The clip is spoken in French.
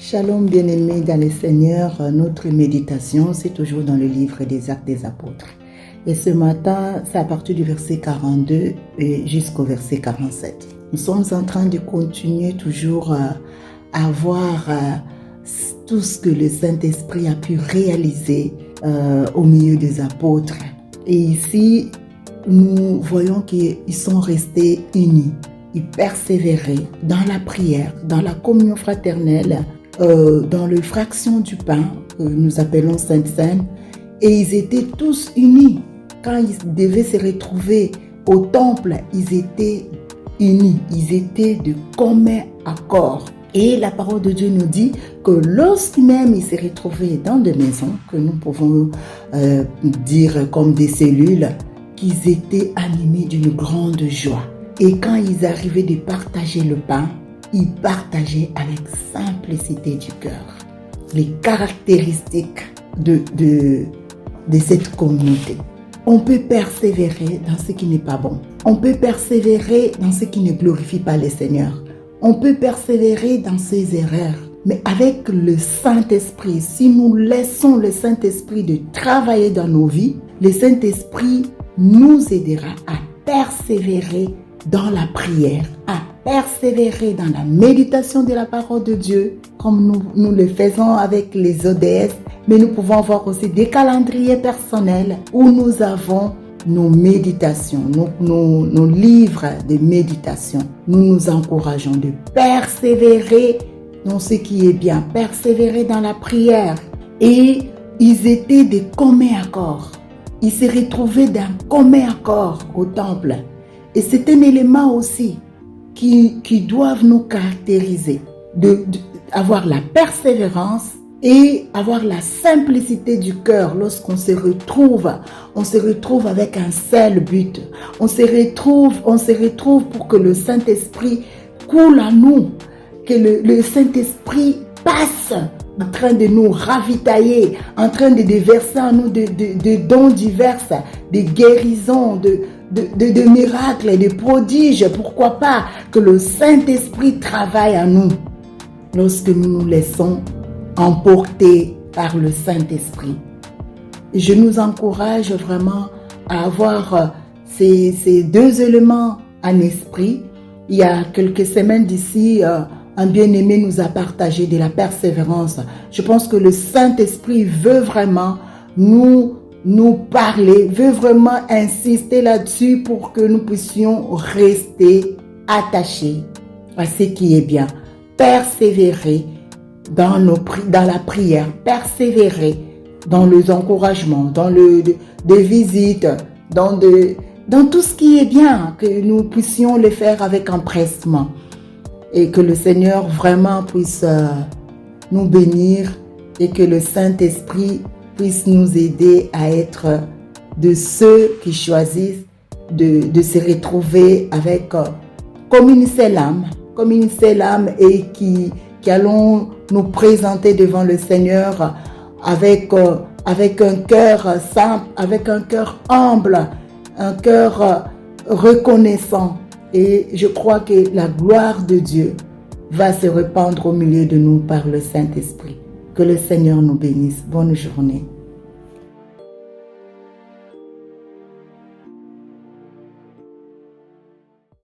Shalom bien-aimés dans le Seigneur, notre méditation c'est toujours dans le livre des Actes des Apôtres. Et ce matin, c'est à partir du verset 42 jusqu'au verset 47. Nous sommes en train de continuer toujours à voir tout ce que le Saint-Esprit a pu réaliser au milieu des apôtres. Et ici, nous voyons qu'ils sont restés unis. Ils persévéraient dans la prière, dans la communion fraternelle, dans le fraction du pain que nous appelons Sainte Seine. Et ils étaient tous unis. Quand ils devaient se retrouver au temple, ils étaient unis. Ils étaient de commun accord. Et la parole de Dieu nous dit que lorsqu'ils se retrouvaient dans des maisons, que nous pouvons dire comme des cellules, qu'ils étaient animés d'une grande joie. Et quand ils arrivaient de partager le pain, ils partageaient avec simplicité du cœur les caractéristiques de cette communauté. On peut persévérer dans ce qui n'est pas bon. On peut persévérer dans ce qui ne glorifie pas le Seigneur. On peut persévérer dans ses erreurs. Mais avec le Saint-Esprit, si nous laissons le Saint-Esprit de travailler dans nos vies, le Saint-Esprit nous aidera à persévérer dans la prière, à persévérer dans la méditation de la parole de Dieu, comme nous le faisons avec les ODS, mais nous pouvons avoir aussi des calendriers personnels où nous avons nos méditations, nos livres de méditation. Nous nous encourageons de persévérer dans ce qui est bien, persévérer dans la prière. Et ils étaient de commun accord. Ils se retrouvaient d'un commun accord au temple. Et c'est un élément aussi qui doivent nous caractériser, d'avoir la persévérance et avoir la simplicité du cœur lorsqu'on se retrouve avec un seul but. On se retrouve pour que le Saint-Esprit coule en nous, que le Saint-Esprit passe en train de nous ravitailler, en train de déverser en nous de dons divers, de guérisons, de miracles, de prodiges. Pourquoi pas que le Saint-Esprit travaille en nous lorsque nous nous laissons emporter par le Saint-Esprit. Je nous encourage vraiment à avoir ces deux éléments en esprit. Il y a quelques semaines d'ici, un bien-aimé nous a partagé de la persévérance. Je pense que le Saint-Esprit veut vraiment nous parler, veut vraiment insister là-dessus pour que nous puissions rester attachés à ce qui est bien. Persévérer dans la prière, persévérer dans les encouragements, dans des visites, dans tout ce qui est bien, que nous puissions le faire avec empressement. Et que le Seigneur vraiment puisse nous bénir et que le Saint-Esprit puisse nous aider à être de ceux qui choisissent de se retrouver avec comme une seule âme et qui allons nous présenter devant le Seigneur avec un cœur simple, avec un cœur humble, un cœur reconnaissant. Et je crois que la gloire de Dieu va se répandre au milieu de nous par le Saint-Esprit. Que le Seigneur nous bénisse. Bonne journée.